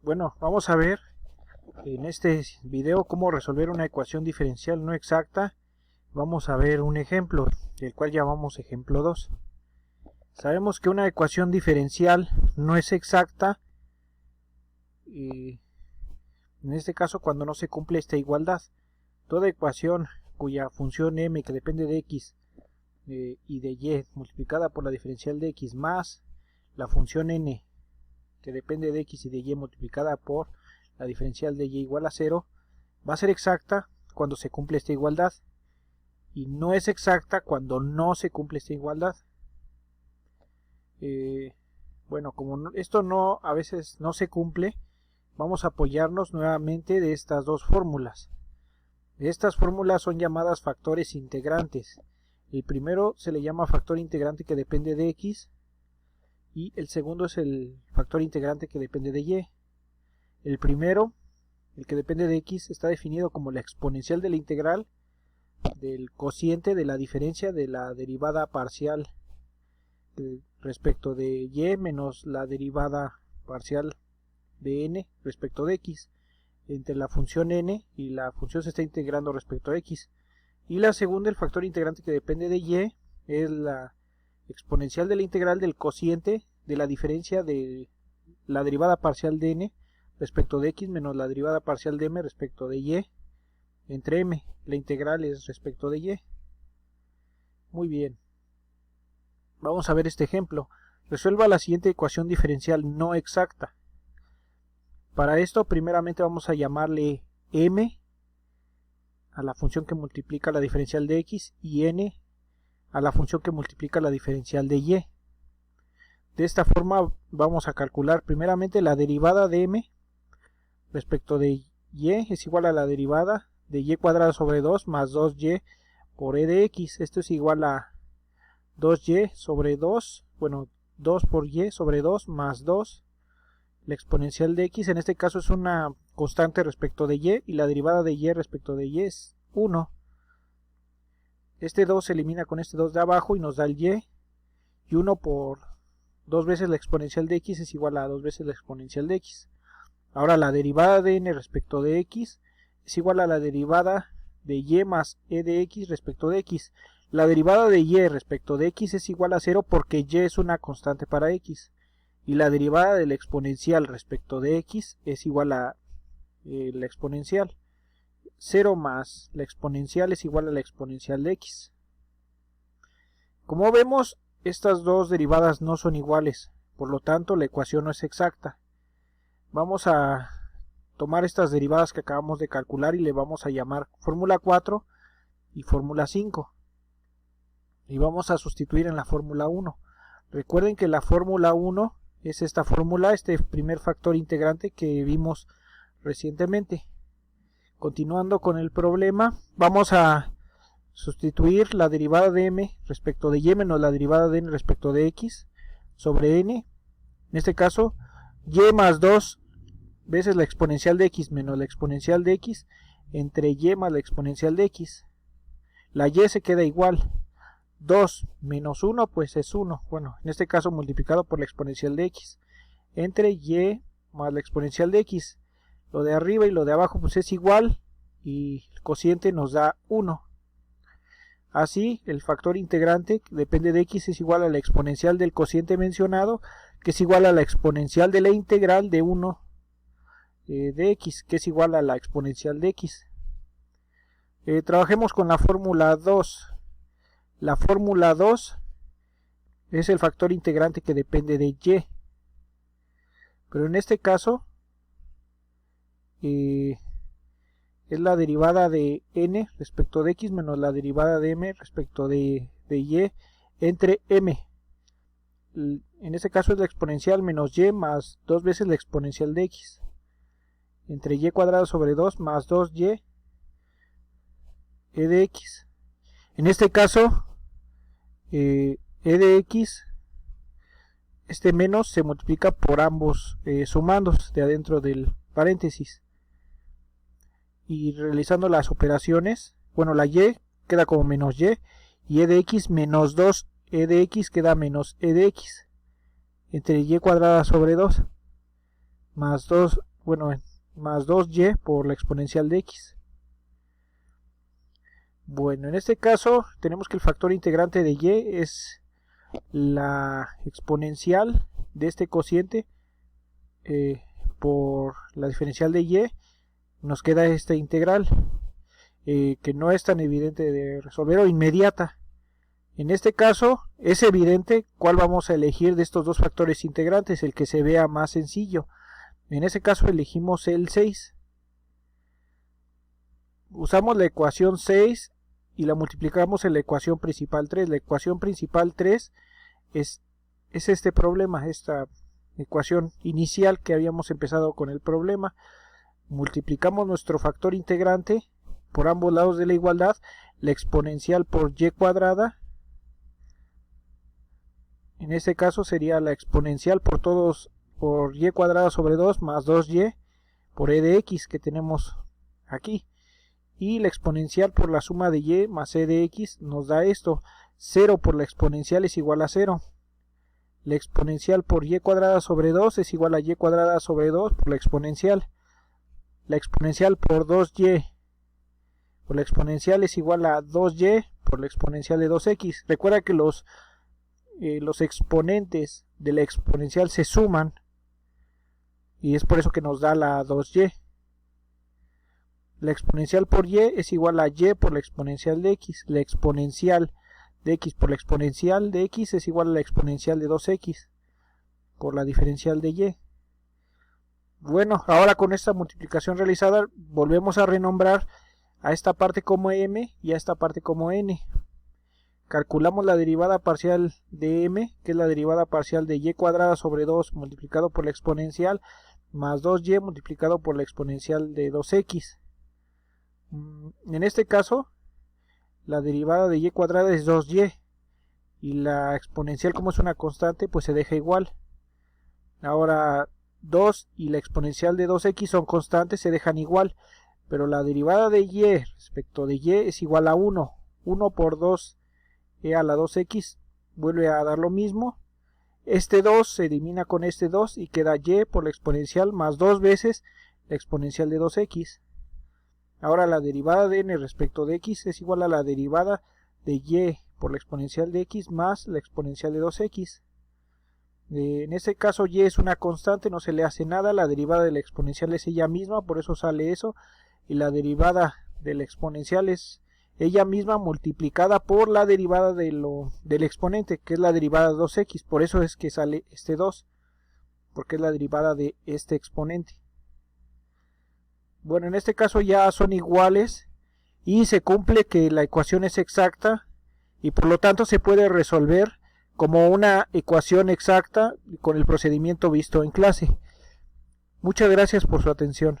Bueno, vamos a ver en este video cómo resolver una ecuación diferencial no exacta. Vamos a ver un ejemplo, el cual llamamos ejemplo 2. Sabemos que una ecuación diferencial no es exacta, en este caso cuando no se cumple esta igualdad. Toda ecuación cuya función m, que depende de x y de y, multiplicada por la diferencial de x más la función n, que depende de x y de y, multiplicada por la diferencial de y igual a 0, va a ser exacta cuando se cumple esta igualdad, y no es exacta cuando no se cumple esta igualdad. Bueno, como esto a veces no se cumple, vamos a apoyarnos nuevamente de estas dos fórmulas. Estas fórmulas son llamadas factores integrantes. El primero se le llama factor integrante que depende de x, y el segundo es el factor integrante que depende de y. El primero, el que depende de x, está definido como la exponencial de la integral del cociente de la diferencia de la derivada parcial respecto de y menos la derivada parcial de n respecto de x, entre la función n y la función se está integrando respecto a x. Y la segunda, el factor integrante que depende de y, es la exponencial de la integral del cociente de la diferencia de la derivada parcial de n respecto de x menos la derivada parcial de m respecto de y, entre m. La integral es respecto de y. Muy bien. Vamos a ver este ejemplo. Resuelva la siguiente ecuación diferencial no exacta. Para esto, primeramente vamos a llamarle m a la función que multiplica la diferencial de x y n a la función que multiplica la diferencial de y. De esta forma vamos a calcular primeramente la derivada de m respecto de y es igual a la derivada de y cuadrado sobre 2 más 2y por e de x. Esto es igual a 2y sobre 2, bueno, 2 por y sobre 2 más 2. La exponencial de x en este caso es una constante respecto de y la derivada de y respecto de y es 1. Este 2 se elimina con este 2 de abajo y nos da el y 1 por 2 veces la exponencial de x es igual a 2 veces la exponencial de x. Ahora la derivada de n respecto de x es igual a la derivada de y más e de x respecto de x. La derivada de y respecto de x es igual a 0 porque y es una constante para x. Y la derivada de la exponencial respecto de x es igual a la exponencial. 0 más la exponencial es igual a la exponencial de x. Como vemos, estas dos derivadas no son iguales, por lo tanto la ecuación no es exacta. Vamos a tomar estas derivadas que acabamos de calcular y le vamos a llamar fórmula 4 y fórmula 5. Y vamos a sustituir en la fórmula 1. Recuerden que la fórmula 1 es esta fórmula, este primer factor integrante que vimos recientemente. Continuando con el problema, vamos a sustituir la derivada de m respecto de y menos la derivada de n respecto de x sobre n. En este caso, y más 2 veces la exponencial de x menos la exponencial de x entre y más la exponencial de x. La y se queda igual. 2 menos 1 pues es 1. Bueno, en este caso multiplicado por la exponencial de x. Entre y más la exponencial de x. Lo de arriba y lo de abajo pues es igual y el cociente nos da 1. Así el factor integrante que depende de x es igual a la exponencial del cociente mencionado, que es igual a la exponencial de la integral de 1 de x, que es igual a la exponencial de x. Trabajemos con la fórmula 2. La fórmula 2 es el factor integrante que depende de y. Pero en este caso es la derivada de n respecto de x menos la derivada de m respecto de y entre m. En este caso es la exponencial menos y más 2 veces la exponencial de x. Entre y cuadrado sobre 2 más 2y e de x. En este caso, e de x, este menos se multiplica por ambos sumandos de adentro del paréntesis. Y realizando las operaciones, bueno, la y queda como menos y e de x menos 2 e de x queda menos e de x entre y cuadrada sobre 2. más 2, bueno, más 2y por la exponencial de x. Bueno, en este caso tenemos que el factor integrante de y es la exponencial de este cociente por la diferencial de y. Nos queda esta integral que no es tan evidente de resolver o inmediata. En este caso es evidente cuál vamos a elegir de estos dos factores integrantes, el que se vea más sencillo. En ese caso elegimos el 6. Usamos la ecuación 6 y la multiplicamos en la ecuación principal 3. La ecuación principal 3 es este problema, esta ecuación inicial que habíamos empezado con el problema. Multiplicamos nuestro factor integrante por ambos lados de la igualdad, la exponencial por y cuadrada. En este caso sería la exponencial por y cuadrada sobre 2 más 2y por e de x que tenemos aquí. Y la exponencial por la suma de y más e de x nos da esto. 0 por la exponencial es igual a 0. La exponencial por y cuadrada sobre 2 es igual a y cuadrada sobre 2 por la exponencial. La exponencial por 2y por la exponencial es igual a 2y por la exponencial de 2x. Recuerda que los exponentes de la exponencial se suman y es por eso que nos da la 2y. La exponencial por y es igual a y por la exponencial de x. La exponencial de x por la exponencial de x es igual a la exponencial de 2x por la diferencial de y. Bueno, ahora con esta multiplicación realizada volvemos a renombrar a esta parte como m y a esta parte como n. Calculamos la derivada parcial de m, que es la derivada parcial de y cuadrada sobre 2 multiplicado por la exponencial más 2y multiplicado por la exponencial de 2x. En este caso la derivada de y cuadrada es 2y y la exponencial, como es una constante, pues se deja igual. Ahora 2 y la exponencial de 2x son constantes, se dejan igual, pero la derivada de y respecto de y es igual a 1. 1 por 2 a la 2x vuelve a dar lo mismo. Este 2 se elimina con este 2 y queda y por la exponencial más 2 veces la exponencial de 2x. Ahora la derivada de n respecto de x es igual a la derivada de y por la exponencial de x más la exponencial de 2x. En este caso y es una constante, no se le hace nada, la derivada de la exponencial es ella misma, por eso sale eso, y la derivada de la exponencial es ella misma multiplicada por la derivada del exponente, que es la derivada de 2x, por eso es que sale este 2, porque es la derivada de este exponente. Bueno, en este caso ya son iguales y se cumple que la ecuación es exacta y por lo tanto se puede resolver como una ecuación exacta con el procedimiento visto en clase. Muchas gracias por su atención.